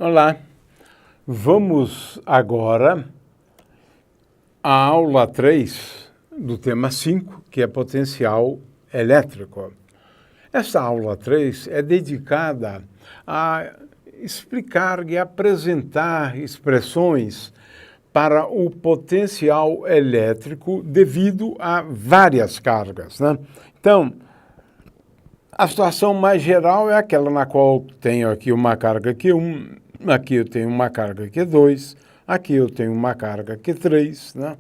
Olá, vamos agora à aula 3 do tema 5, que é potencial elétrico. Essa aula 3 é dedicada a explicar e apresentar expressões para o potencial elétrico devido a várias cargas, né? Então, a situação mais geral é aquela na qual tenho aqui uma carga Q1, aqui eu tenho uma carga Q2, aqui eu tenho uma carga Q3, né?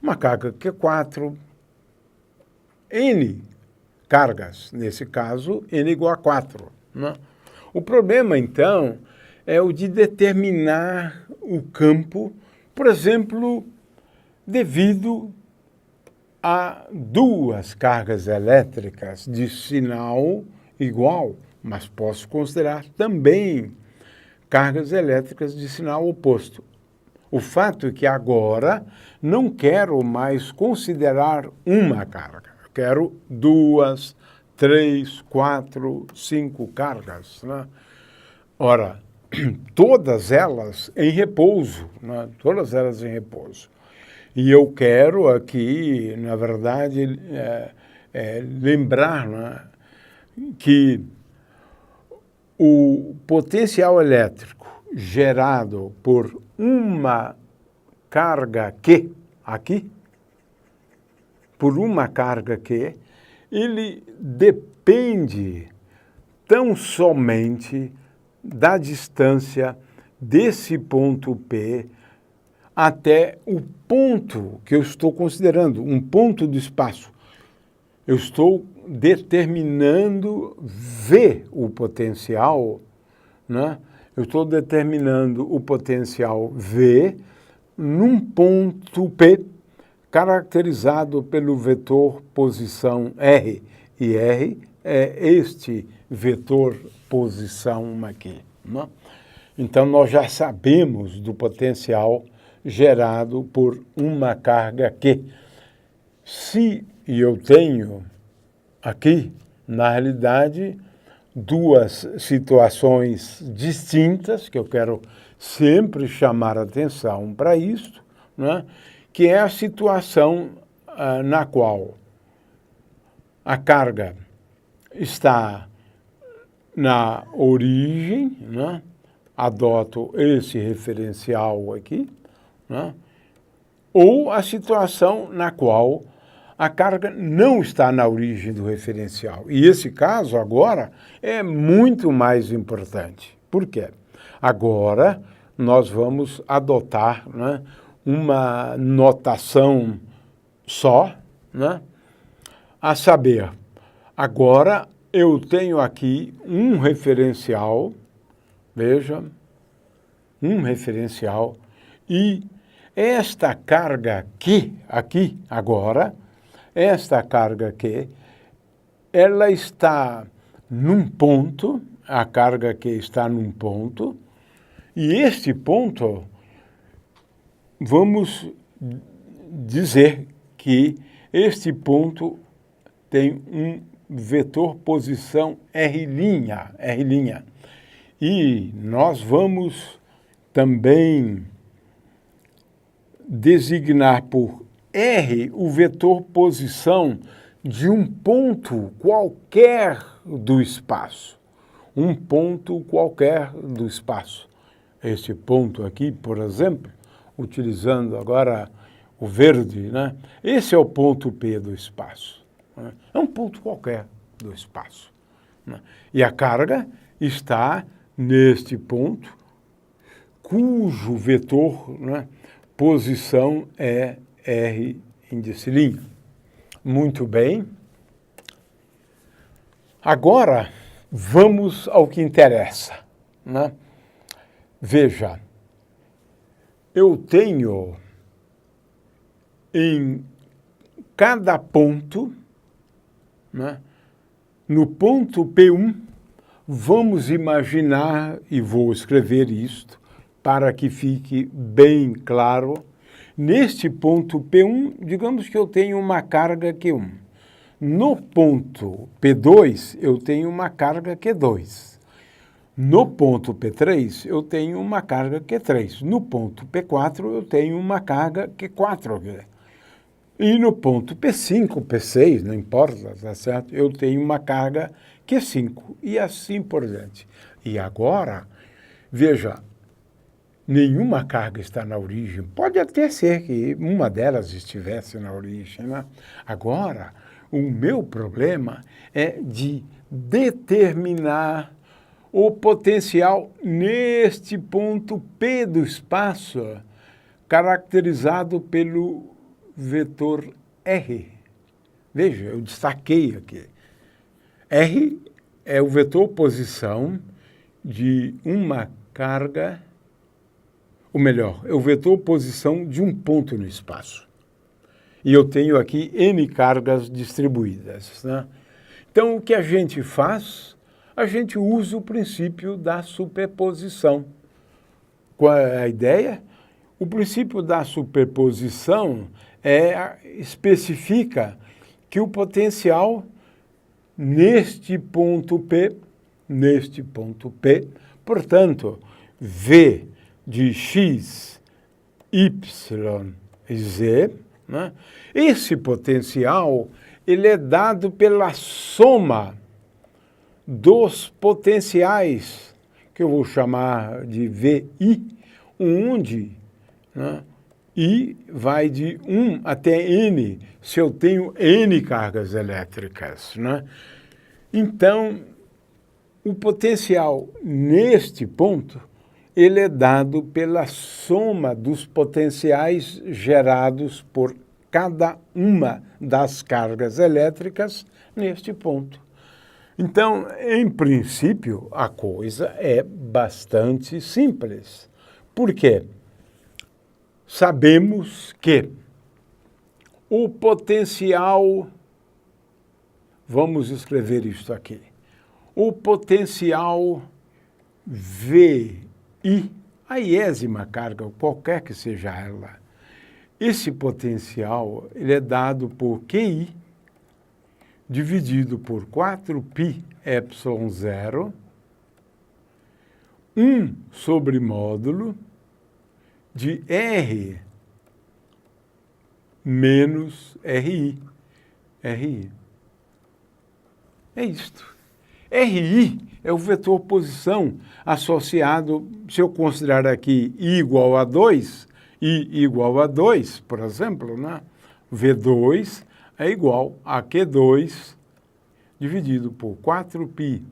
Uma carga Q4, N cargas, nesse caso, N igual a 4. Né? O problema, então, é o de determinar o campo, por exemplo, devido a duas cargas elétricas de sinal igual, mas posso considerar também cargas elétricas de sinal oposto. O fato é que agora não quero mais considerar uma carga. Eu quero 2, 3, 4, 5 cargas. Né? Ora, todas elas em repouso, né? Todas elas em repouso. E eu quero aqui, na verdade, lembrar, né, que o potencial elétrico gerado por uma carga Q, aqui, por uma carga Q, ele depende tão somente da distância desse ponto P até o ponto que eu estou considerando, um ponto do espaço. Eu estou determinando V, o potencial, né? Eu estou determinando o potencial V num ponto P, caracterizado pelo vetor posição R. E R é este vetor posição aqui. Né? Então, nós já sabemos do potencial gerado por uma carga Q. Se eu tenho aqui, na realidade, duas situações distintas, que eu quero sempre chamar a atenção para isso, né? Que é a situação na qual a carga está na origem, né? Adoto esse referencial aqui, né? Ou a situação na qual a carga não está na origem do referencial. E esse caso agora é muito mais importante. Por quê? Agora nós vamos adotar, né, uma notação só, né? A saber, agora eu tenho aqui um referencial, veja, um referencial, e esta carga aqui agora, esta carga Q, ela está num ponto, a carga Q está num ponto, e este ponto, vamos dizer que este ponto tem um vetor posição R'. E nós vamos também designar por R o vetor posição de um ponto qualquer do espaço. Um ponto qualquer do espaço. Esse ponto aqui, por exemplo, utilizando agora o verde, né? Esse é o ponto P do espaço. Né? É um ponto qualquer do espaço. Né? E a carga está neste ponto, cujo vetor, né, posição é R índice linha. Muito bem. Agora, vamos ao que interessa. Né? Veja, eu tenho em cada ponto, né, no ponto P1, vamos imaginar, e vou escrever isto, para que fique bem claro, neste ponto P1, digamos que eu tenho uma carga Q1. No ponto P2, eu tenho uma carga Q2. No ponto P3, eu tenho uma carga Q3. No ponto P4, eu tenho uma carga Q4. E no ponto P5, P6, não importa, tá certo? Eu tenho uma carga Q5 e assim por diante. E agora, veja, nenhuma carga está na origem. Pode até ser que uma delas estivesse na origem, né? Agora, o meu problema é de determinar o potencial neste ponto P do espaço, caracterizado pelo vetor R. Veja, eu destaquei aqui. R é o vetor posição de uma carga, ou melhor, é o vetor posição de um ponto no espaço. E eu tenho aqui N cargas distribuídas, né? Então, o que a gente faz? A gente usa o princípio da superposição. Qual é a ideia? O princípio da superposição especifica que o potencial neste ponto P, portanto, V de x, y e z, né? Esse potencial ele é dado pela soma dos potenciais, que eu vou chamar de VI, onde, né, I vai de 1 até N, se eu tenho N cargas elétricas, né? Então, o potencial neste ponto, ele é dado pela soma dos potenciais gerados por cada uma das cargas elétricas neste ponto. Então, em princípio, a coisa é bastante simples. Por quê? Sabemos que o potencial, vamos escrever isto aqui, o potencial VI, a iésima carga, qualquer que seja ela, esse potencial ele é dado por QI dividido por 4π epsilon 0, 1 sobre módulo de R menos RI. É isto. RI é o vetor posição associado, se eu considerar aqui I igual a 2, I igual a 2, por exemplo, né? V2 é igual a Q2 dividido por 4π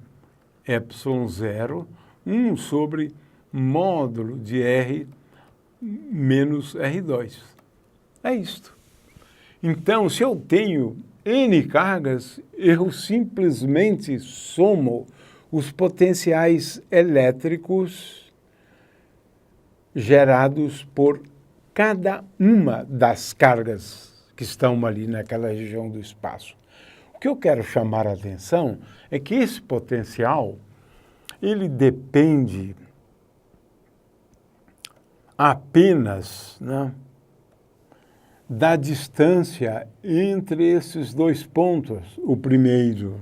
epsilon 0, 1 sobre módulo de R menos R2. É isto. Então, se eu tenho N cargas, eu simplesmente somo os potenciais elétricos gerados por cada uma das cargas que estão ali naquela região do espaço. O que eu quero chamar a atenção é que esse potencial, ele depende apenas, né, da distância entre esses dois pontos, o primeiro.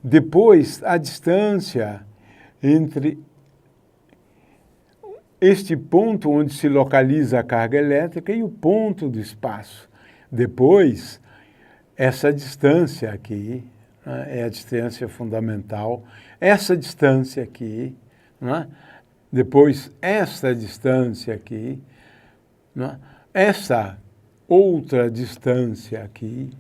Depois, a distância entre este ponto onde se localiza a carga elétrica e o ponto do espaço. Depois, essa distância aqui, né, é a distância fundamental, essa distância aqui, né, depois essa distância aqui, né, essa outra distância aqui,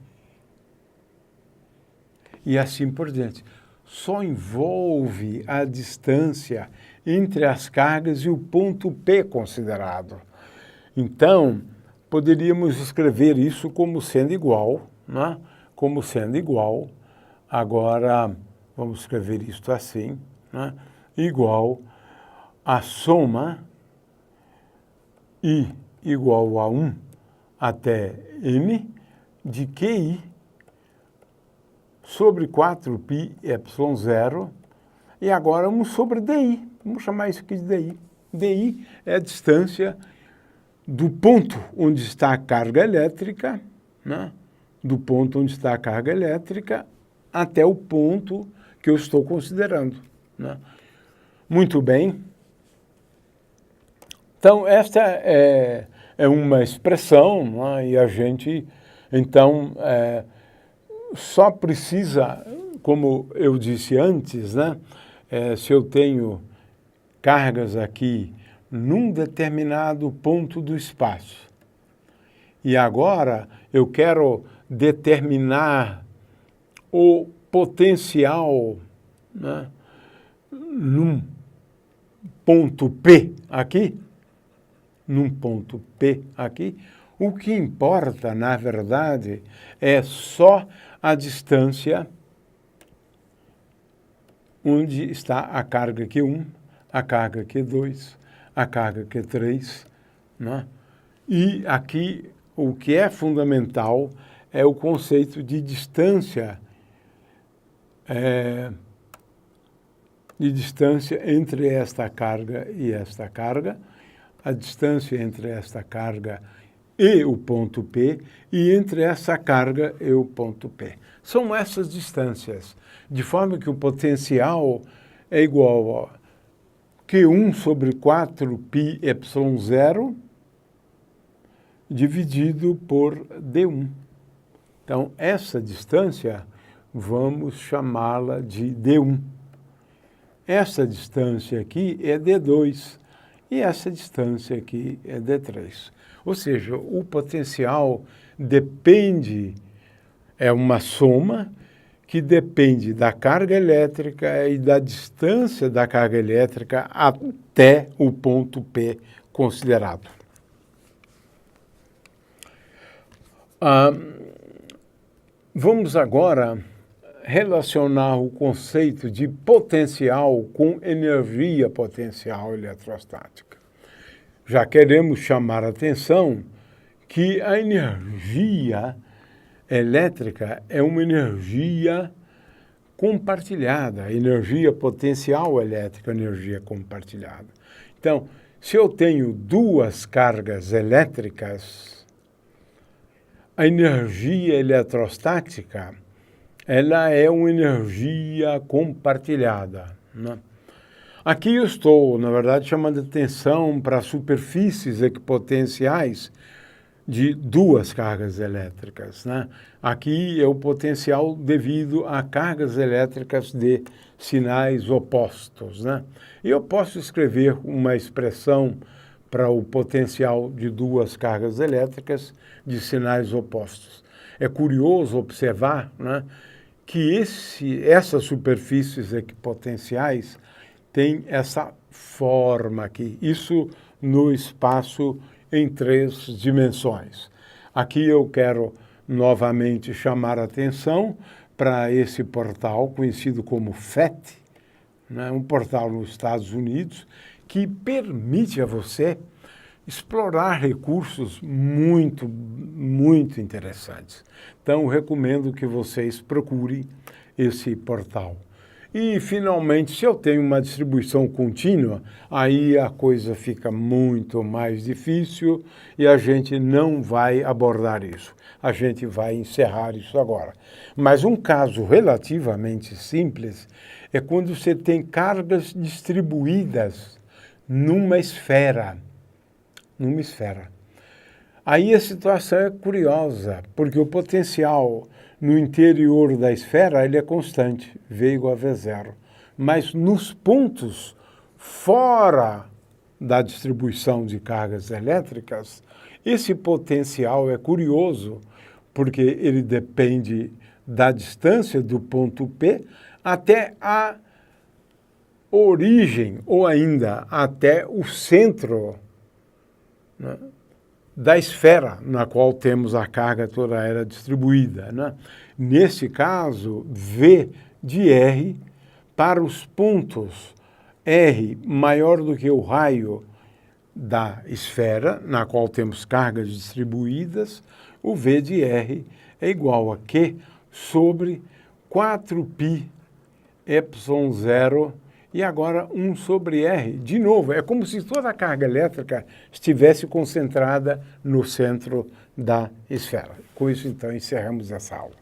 e assim por diante. Só envolve a distância entre as cargas e o ponto P considerado. Então, poderíamos escrever isso como sendo igual, né? Como sendo igual, agora vamos escrever isto assim, né? Igual a soma I igual a 1 até N de QI sobre 4π epsilon 0 e agora 1 sobre DI. Vamos chamar isso aqui de DI. DI é a distância do ponto onde está a carga elétrica, né? Do ponto onde está a carga elétrica até o ponto que eu estou considerando, né? Muito bem. Então, esta é uma expressão, né? E a gente, então, só precisa, como eu disse antes, né? Se eu tenho cargas aqui num determinado ponto do espaço, e agora eu quero determinar o potencial, né, num ponto P aqui, o que importa, na verdade, é só a distância onde está a carga Q1, a carga Q2, a carga Q3, né? E aqui o que é fundamental é o conceito de distância, entre esta carga e esta carga, a distância entre esta carga e o ponto P, e entre essa carga e o ponto P. São essas distâncias, de forma que o potencial é igual a Q1 sobre 4πε0 dividido por D1. Então, essa distância, vamos chamá-la de D1. Essa distância aqui é D2 e essa distância aqui é D3. Ou seja, o potencial depende, é uma soma que depende da carga elétrica e da distância da carga elétrica até o ponto P considerado. Vamos agora relacionar o conceito de potencial com energia potencial eletrostática. Já queremos chamar a atenção que a energia elétrica é uma energia compartilhada, energia potencial elétrica, energia compartilhada. Então, se eu tenho duas cargas elétricas, a energia eletrostática, ela é uma energia compartilhada, né? Aqui eu estou, na verdade, chamando atenção para superfícies equipotenciais de duas cargas elétricas, né? Aqui é o potencial devido a cargas elétricas de sinais opostos, né? E eu posso escrever uma expressão para o potencial de duas cargas elétricas de sinais opostos. É curioso observar, né, que essas superfícies equipotenciais têm essa forma aqui, isso no espaço em 3 dimensões. Aqui eu quero novamente chamar a atenção para esse portal conhecido como FET, né, um portal nos Estados Unidos, que permite a você explorar recursos muito, muito interessantes. Então, recomendo que vocês procurem esse portal. E, finalmente, se eu tenho uma distribuição contínua, aí a coisa fica muito mais difícil e a gente não vai abordar isso. A gente vai encerrar isso agora. Mas um caso relativamente simples é quando você tem cargas distribuídas numa esfera. Aí a situação é curiosa, porque o potencial no interior da esfera ele é constante, V igual a V0. Mas nos pontos fora da distribuição de cargas elétricas, esse potencial é curioso, porque ele depende da distância do ponto P até a origem, ou ainda até o centro, né, da esfera na qual temos a carga toda ela distribuída, né? Nesse caso, V de R para os pontos R maior do que o raio da esfera, na qual temos cargas distribuídas, o V de R é igual a Q sobre 4πε0 e agora 1 sobre R. De novo, é como se toda a carga elétrica estivesse concentrada no centro da esfera. Com isso, então, encerramos essa aula.